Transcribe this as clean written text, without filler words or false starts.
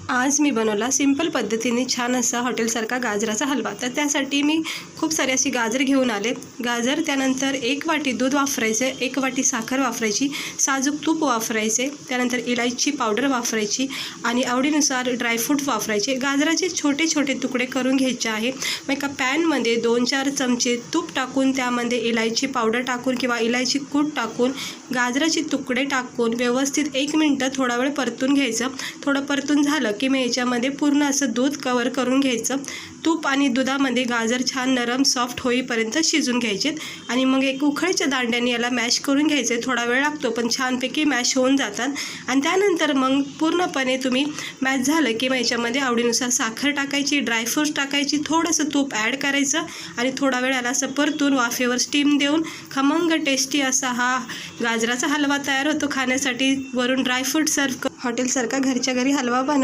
आज मी बनवला सिंपल पद्धतीने छान असा हॉटेलसारखा गाजराचा हलवा। तर त्यासाठी मी खूप सारी अशी गाजर घेऊन आले। गाजर, त्यानंतर 1 वाटी दूध वापरायचे, 1 वाटी साखर वापरायची, साजूक तूप वापरायचे, त्यानंतर इलायची पावडर वापरायची आणि आवडीनुसार ड्रायफ्रूट वापरायचे। गाजराचे छोटे छोटे तुकडे करून घ्यायचे आहे। मग एका पॅनमध्ये 2-4 चमचे तूप टाकून त्यामध्ये इलायची पावडर टाकून किंवा इलायची कूट टाकून गाजराचे तुकडे टाकून व्यवस्थित 1 मिनिट थोडा वेळ परतून घ्यायचं। थोडं परतून झालं की मग याच्यामध्ये पूर्ण असं दूध कवर करून घ्यायचं। तूप आणि दुधामध्ये गाजर छान नरम सॉफ्ट होईपर्यंत शिजून घ्यायचे आणि मग एक उखळीच्या दांड्याने याला मॅश करून घ्यायचे। थोडा वेळ लागतो पण छानपैकी मॅश होऊन जातात। आणि त्यानंतर मग पूर्णपणे तुम्ही मॅश झालं की मग याच्यामध्ये आवडीनुसार साखर टाकायची, ड्रायफ्रूट्स टाकायची, थोडंसं तूप ॲड करायचं आणि थोडा वेळ याला असं परतून वाफेवर स्टीम देऊन खमंग टेस्टी असा हा गाजराचा हलवा तयार होतो खाण्यासाठी। वरून ड्रायफ्रूट सर्व हॉटेलसारखा घरच्या घरी हलवा बनवा।